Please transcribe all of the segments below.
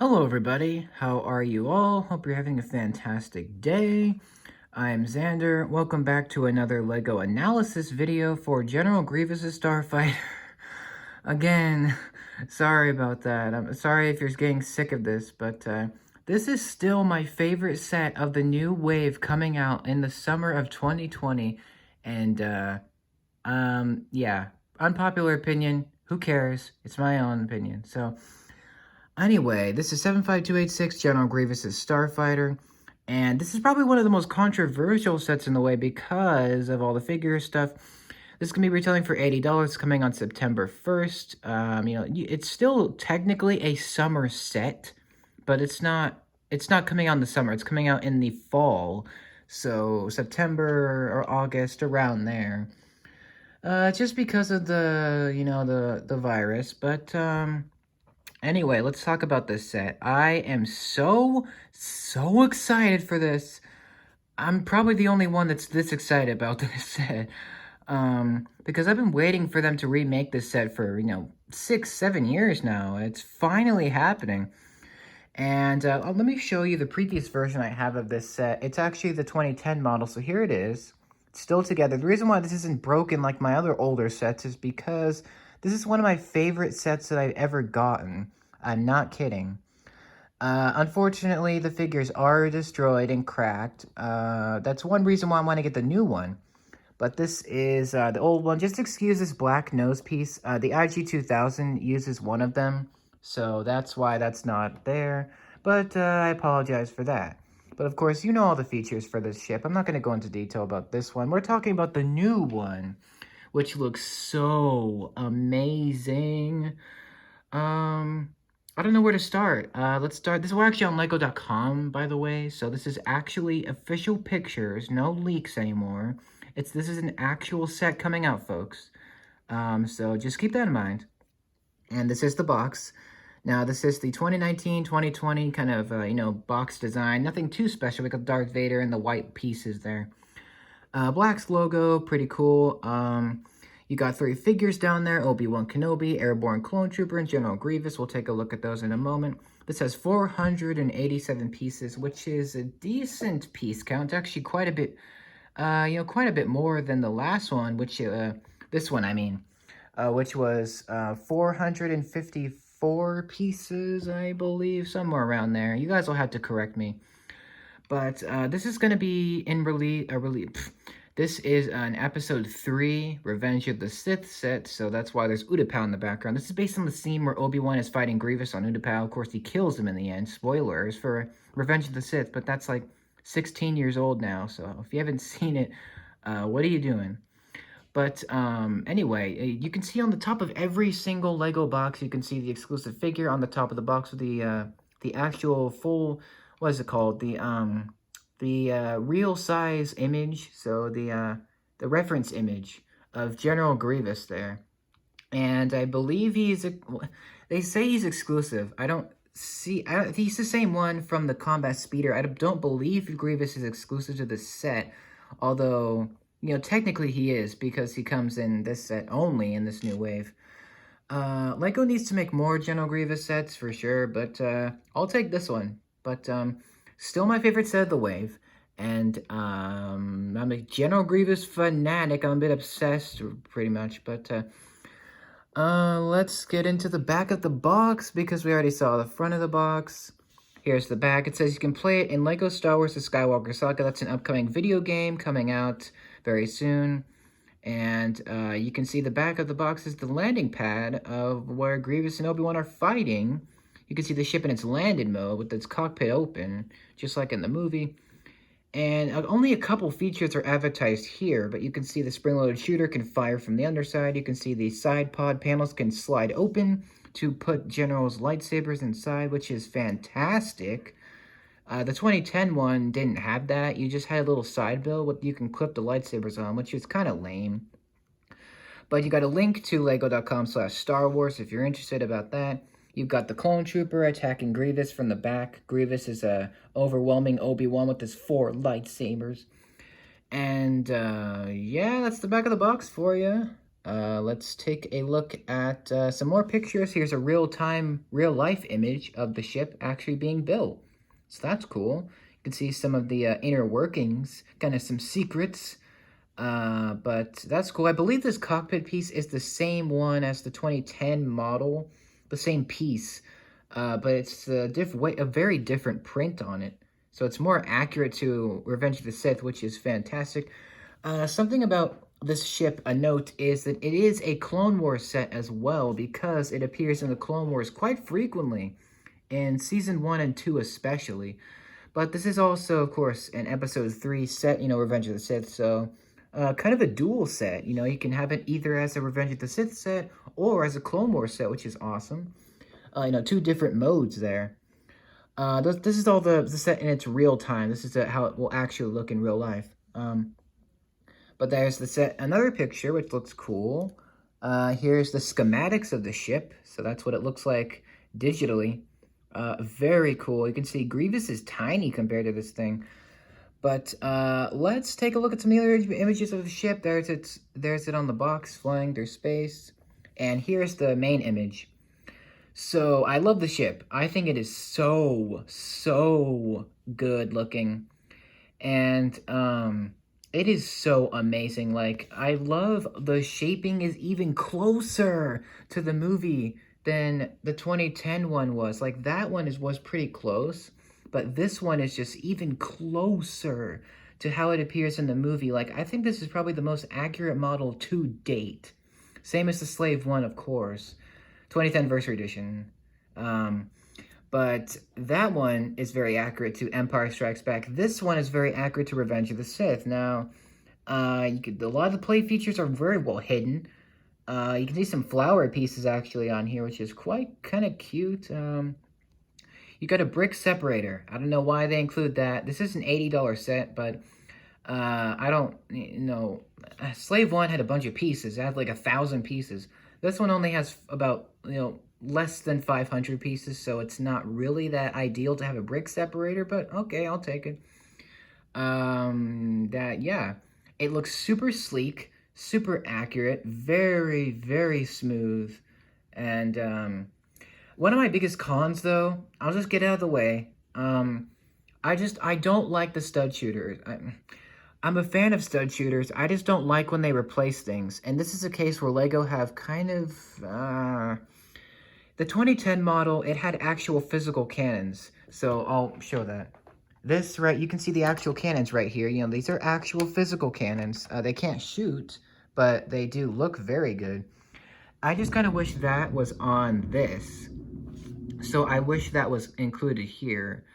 Hello everybody, how are you all? Hope you're having a fantastic day. I'm Xander. Welcome back to another LEGO analysis video for General Grievous' Starfighter. Again, sorry about that. I'm sorry if you're getting sick of this, but this is still my favorite set of the new wave coming out in the summer of 2020. And yeah, unpopular opinion, who cares? It's my own opinion. So anyway, this is 75286 General Grievous' Starfighter, and this is probably one of the most controversial sets in the way because of all the figure stuff. This is going to be retailing for $80 coming on September 1st. It's still technically a summer set, but it's not coming out in the summer. It's coming out in the fall. So September or August, around there. Just because of the virus, but anyway, let's talk about this set. I am so excited for this. I'm probably the only one that's this excited about this set. Because I've been waiting for them to remake this set for, 6, 7 years now. It's finally happening. And let me show you the previous version I have of this set. It's actually the 2010 model, so here it is. It's still together. The reason why this isn't broken like my other older sets is because this is one of my favorite sets that I've ever gotten. I'm not kidding. Unfortunately, the figures are destroyed and cracked. That's one reason why I want to get the new one. But this is the old one. Just excuse this black nose piece. The IG-2000 uses one of them, so that's why that's not there. But I apologize for that. But of course, you know all the features for this ship. I'm not going to go into detail about this one. We're talking about the new one, which looks so amazing. I don't know where to start. Let's start. This is actually on Lego.com, by the way. So this is actually official pictures, no leaks anymore. This is an actual set coming out, folks. So just keep that in mind. And this is the box. Now, this is the 2019-2020 kind of, box design. Nothing too special. We got Darth Vader and the white pieces there. Black's logo, pretty cool. You got 3 figures down there, Obi-Wan Kenobi, Airborne Clone Trooper, and General Grievous. We'll take a look at those in a moment. This has 487 pieces, which is a decent piece count. Actually, quite a bit, quite a bit more than the last one, this one, I mean, which was 454 pieces, I believe, somewhere around there. You guys will have to correct me. But this is going to be in this is an episode 3, Revenge of the Sith set, so that's why there's Utapau in the background. This is based on the scene where Obi-Wan is fighting Grievous on Utapau. Of course, he kills him in the end. Spoilers for Revenge of the Sith, but that's like 16 years old now, so if you haven't seen it, what are you doing? But anyway, you can see on the top of every single Lego box, you can see the exclusive figure on the top of the box with the actual full, what is it called? The real size image, so the reference image of General Grievous there. And I believe they say he's exclusive. He's the same one from the Combat Speeder. I don't believe Grievous is exclusive to this set, although, technically he is, because he comes in this set only in this new wave. Lego needs to make more General Grievous sets for sure, but I'll take this one. But still my favorite set of the wave. And I'm a General Grievous fanatic. I'm a bit obsessed, pretty much. But let's get into the back of the box, because we already saw the front of the box. Here's the back. It says you can play it in LEGO Star Wars The Skywalker Saga. That's an upcoming video game coming out very soon. And you can see the back of the box is the landing pad of where Grievous and Obi-Wan are fighting. You can see the ship in its landed mode with its cockpit open, just like in the movie. And only a couple features are advertised here, but you can see the spring-loaded shooter can fire from the underside. You can see the side pod panels can slide open to put General's lightsabers inside, which is fantastic. The 2010 one didn't have that. You just had a little side bill with you can clip the lightsabers on, which is kind of lame. But you got a link to lego.com/Star Wars if you're interested about that. You've got the Clone Trooper attacking Grievous from the back. Grievous is overwhelming Obi-Wan with his 4 lightsabers. And, yeah, that's the back of the box for you. let's take a look at some more pictures. Here's a real-time, real-life image of the ship actually being built. So that's cool. You can see some of the inner workings, kind of some secrets. But that's cool. I believe this cockpit piece is the same one as the 2010 model, the same piece, but it's a very different print on it. So it's more accurate to Revenge of the Sith, which is fantastic. Something about this ship, a note, is that it is a Clone Wars set as well, because it appears in the Clone Wars quite frequently, in Season 1 and 2 especially. But this is also, of course, an Episode 3 set, Revenge of the Sith, so kind of a dual set. You can have it either as a Revenge of the Sith set or as a Clone Wars set, which is awesome. Two different modes there. This is all the set in its real time. This is how it will actually look in real life. But there's the set, another picture, which looks cool. Here's the schematics of the ship. So that's what it looks like digitally. Very cool. You can see Grievous is tiny compared to this thing. But let's take a look at some other images of the ship. There's it on the box, flying through space. And here's the main image. So I love the ship. I think it is so good looking. And it is so amazing. Like, I love the shaping is even closer to the movie than the 2010 one was. Like, that one was pretty close, but this one is just even closer to how it appears in the movie. Like, I think this is probably the most accurate model to date. Same as the Slave one, of course. 20th Anniversary Edition. But that one is very accurate to Empire Strikes Back. This one is very accurate to Revenge of the Sith. Now, a lot of the play features are very well hidden. You can see some flower pieces actually on here, which is quite kind of cute. You got a brick separator. I don't know why they include that. This is an $80 set, but I don't know. Slave 1 had a bunch of pieces. It had like 1,000 pieces. This one only has about, less than 500 pieces, so it's not really that ideal to have a brick separator, but okay, I'll take it. Yeah, it looks super sleek, super accurate, very smooth, and one of my biggest cons, though, I'll just get out of the way. I don't like the stud shooters. I'm a fan of stud shooters. I just don't like when they replace things, and this is a case where LEGO have kind of the 2010 model, it had actual physical cannons, so I'll show that. This, right, you can see the actual cannons right here. These are actual physical cannons. They can't shoot, but they do look very good. I just kind of wish that was on this. So I wish that was included here.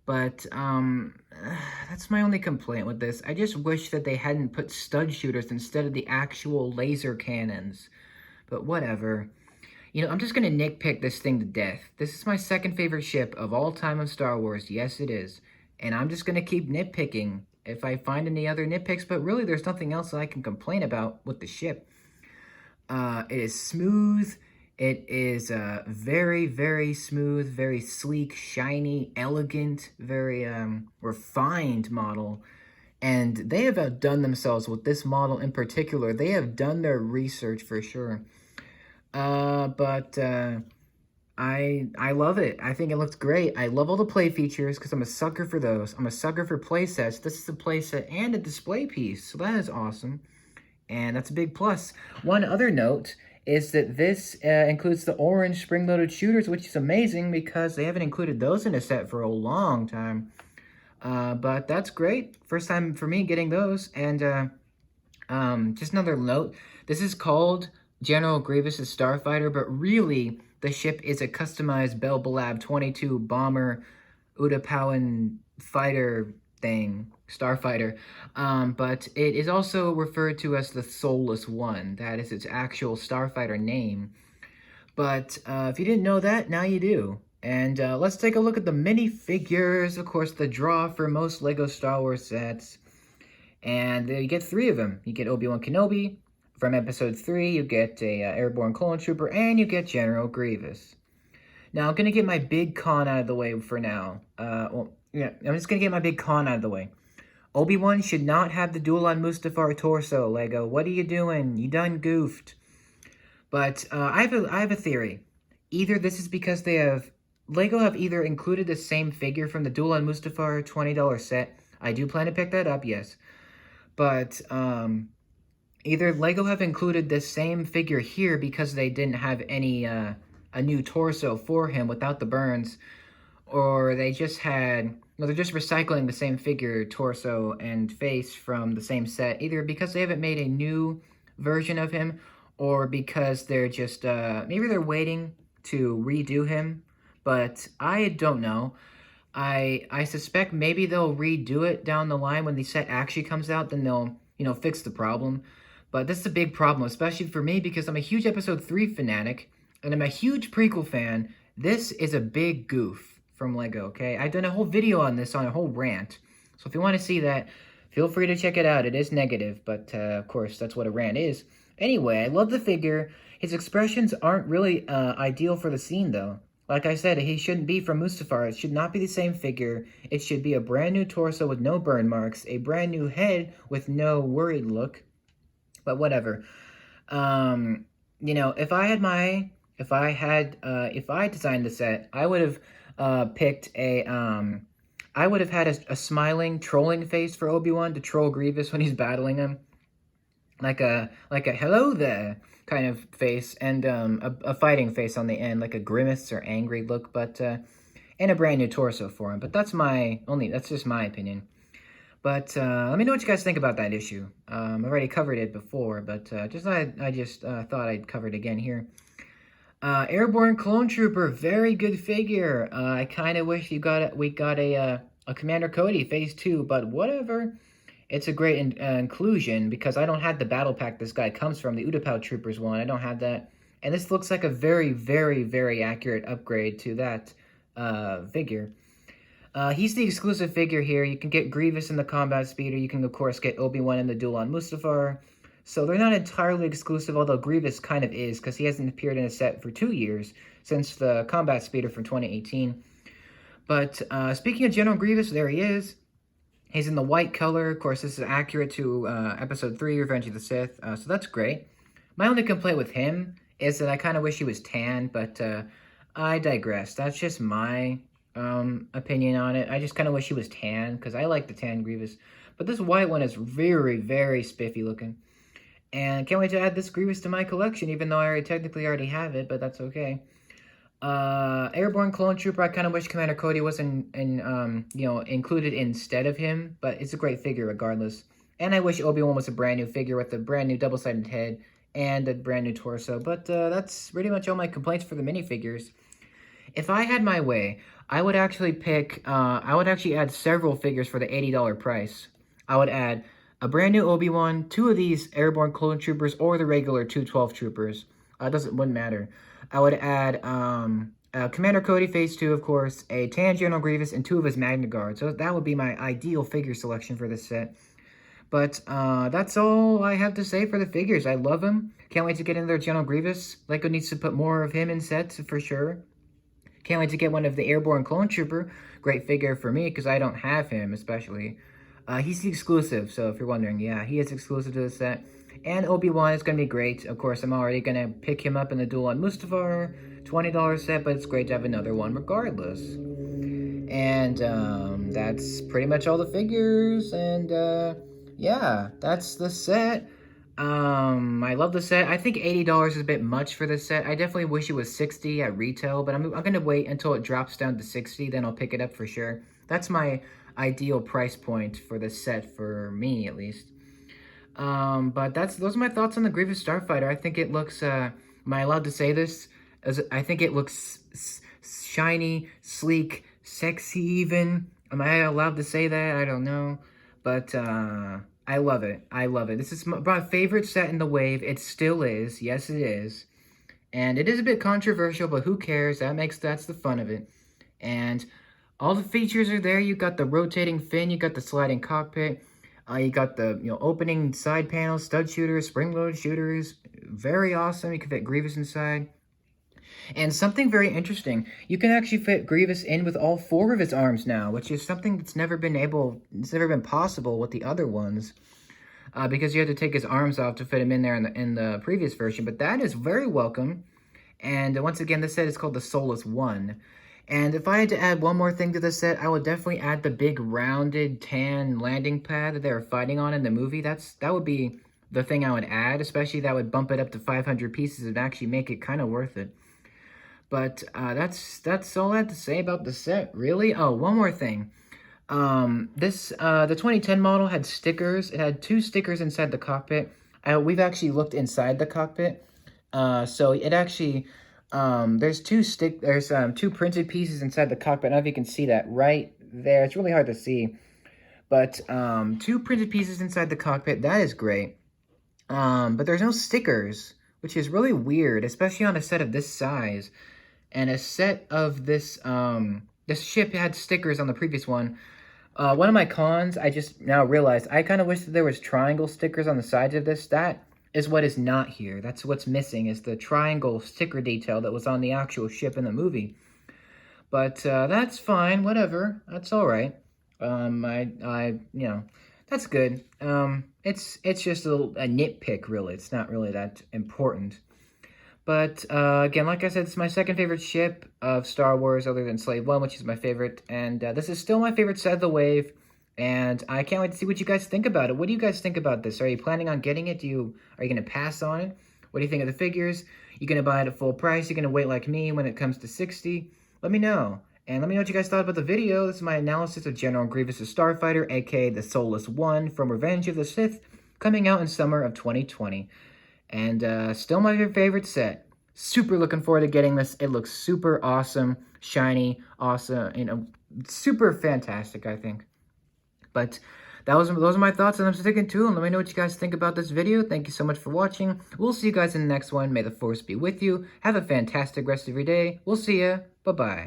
But that's my only complaint with this. I just wish that they hadn't put stud shooters instead of the actual laser cannons. But whatever. I'm just going to nitpick this thing to death. This is my second favorite ship of all time of Star Wars. Yes, it is. And I'm just going to keep nitpicking if I find any other nitpicks. But really, there's nothing else that I can complain about with the ship. It is smooth. It is very smooth, very sleek, shiny, elegant, very refined model. And they have outdone themselves with this model in particular. They have done their research for sure. But I love it. I think it looks great. I love all the play features because I'm a sucker for those. I'm a sucker for play sets. This is a play set and a display piece, so that is awesome. And that's a big plus. One other note is that this includes the orange spring-loaded shooters, which is amazing because they haven't included those in a set for a long time. But that's great. First time for me getting those. And just another note, this is called General Grievous' Starfighter, but really the ship is a customized Bell Balab 22 bomber Utapowan fighter thing, Starfighter. But it is also referred to as the Soulless One. That is its actual Starfighter name. But if you didn't know that, now you do. And let's take a look at the minifigures. Of course, the draw for most LEGO Star Wars sets. And you get 3 of them. You get Obi-Wan Kenobi. From Episode 3, you get a Airborne Clone Trooper, and you get General Grievous. Now, I'm going to get my big con out of the way for now. I'm just going to get my big con out of the way. Obi-Wan should not have the dual on Mustafar torso, LEGO. What are you doing? You done goofed. But I have a theory. Either this is because Lego have either included the same figure from the Duel on Mustafar $20 set. I do plan to pick that up, yes. But either Lego have included the same figure here because they didn't have any a new torso for him without the burns, or they just had, no, they're just recycling the same figure, torso, and face from the same set, either because they haven't made a new version of him, or because they're just, maybe they're waiting to redo him, but I don't know. I suspect maybe they'll redo it down the line when the set actually comes out, then they'll, fix the problem. But this is a big problem, especially for me, because I'm a huge Episode 3 fanatic, and I'm a huge prequel fan. This is a big goof from Lego, okay? I've done a whole video on this, on a whole rant. So if you want to see that, feel free to check it out. It is negative, but of course, that's what a rant is. Anyway, I love the figure. His expressions aren't really ideal for the scene, though. Like I said, he shouldn't be from Mustafar. It should not be the same figure. It should be a brand new torso with no burn marks, a brand new head with no worried look. But whatever. If I designed the set, I would have picked I would have had a smiling, trolling face for Obi-Wan to troll Grievous when he's battling him. Like a hello there kind of face, and a fighting face on the end, like a grimace or angry look, but and a brand new torso for him. But that's just my opinion. But let me know what you guys think about that issue. I've already covered it before, but I just thought I'd cover it again here. Airborne Clone Trooper, very good figure. I kind of wish we got a Commander Cody Phase 2, but whatever. It's a great inclusion, because I don't have the battle pack this guy comes from, the Utapau Troopers one. I don't have that. And this looks like a very, very, very accurate upgrade to that figure. He's the exclusive figure here. You can get Grievous in the Combat Speeder. You can, of course, get Obi-Wan in the Duel on Mustafar. So they're not entirely exclusive, although Grievous kind of is, because he hasn't appeared in a set for 2 years, since the Combat Speeder from 2018. But speaking of General Grievous, there he is. He's in the white color. Of course, this is accurate to Episode 3, Revenge of the Sith, so that's great. My only complaint with him is that I kind of wish he was tan, but I digress. That's just my opinion on it. I just kind of wish he was tan, because I like the tan Grievous. But this white one is very, very spiffy looking. And can't wait to add this Grievous to my collection, even though I technically already have it, but that's okay. Airborne Clone Trooper, I kind of wish Commander Cody was included instead of him, but it's a great figure regardless. And I wish Obi-Wan was a brand new figure with a brand new double-sided head and a brand new torso, but that's pretty much all my complaints for the minifigures. If I had my way, I would actually add several figures for the $80 price. I would add a brand new Obi-Wan, 2 of these Airborne Clone Troopers, or the regular 212 Troopers. Wouldn't matter. I would add Commander Cody Phase 2, of course, a tan General Grievous, and 2 of his Magna Guard. So that would be my ideal figure selection for this set. But that's all I have to say for the figures. I love them. Can't wait to get into their General Grievous. Lego needs to put more of him in sets for sure. Can't wait to get one of the Airborne Clone Trooper. Great figure for me, because I don't have him, especially. He's the exclusive, so if you're wondering, yeah, he is exclusive to the set. And Obi-Wan is going to be great. Of course, I'm already going to pick him up in the Duel on Mustafar, $20 set, but it's great to have another one regardless. And that's pretty much all the figures, and yeah, that's the set. I love the set. I think $80 is a bit much for this set. I definitely wish it was $60 at retail, but I'm going to wait until it drops down to $60, then I'll pick it up for sure. That's my ideal price point for this set, for me at least. But those are my thoughts on the Grievous Starfighter. I think it looks, am I allowed to say this? I think it looks shiny, sleek, sexy even. Am I allowed to say that? I don't know. But, I love it. I love it. This is my favorite set in the wave. It still is. Yes, it is. And it is a bit controversial, but who cares? That's the fun of it. And all the features are there. You got the rotating fin. You got the sliding cockpit. You got the opening side panels, stud shooters, spring-loaded shooters. Very awesome. You can fit Grievous inside. And something very interesting, you can actually fit Grievous in with all 4 of his arms now, which is something that's never been possible with the other ones. because you had to take his arms off to fit him in there in the previous version. But that is very welcome. And once again, this set is called the Soulless One. And if I had to add one more thing to the set, I would definitely add the big rounded tan landing pad that they were fighting on in the movie. That would be the thing I would add, especially that would bump it up to 500 pieces and actually make it kind of worth it. But that's all I have to say about the set, really. Oh, one more thing. The 2010 model had stickers. It had 2 stickers inside the cockpit. We've actually looked inside the cockpit. So it actually, there's 2 printed pieces inside the cockpit. I don't know if you can see that right there. It's really hard to see. But 2 printed pieces inside the cockpit. That is great. But there's no stickers, which is really weird, especially on a set of this size. And a set of this ship had stickers on the previous one. One of my cons, I just now realized, I kind of wish that there was triangle stickers on the sides of this. That is what is not here. That's what's missing, is the triangle sticker detail that was on the actual ship in the movie. But that's fine, whatever. That's all right. You know, that's good. It's just a nitpick, really. It's not really that important. But, again, like I said, it's my second favorite ship of Star Wars other than Slave One, which is my favorite. And this is still my favorite set of the wave. And I can't wait to see what you guys think about it. What do you guys think about this? Are you planning on getting it? Are you going to pass on it? What do you think of the figures? You going to buy it at full price? You going to wait like me when it comes to 60? Let me know. And let me know what you guys thought about the video. This is my analysis of General Grievous' Starfighter, aka the Soulless One from Revenge of the Sith, coming out in summer of 2020. And still my favorite set. Super looking forward to getting this. It looks super awesome, shiny, awesome, you know, super fantastic, I think. But those are my thoughts, and I'm sticking to them. Let me know what you guys think about this video. Thank you so much for watching. We'll see you guys in the next one. May the Force be with you. Have a fantastic rest of your day. We'll see ya. Bye-bye.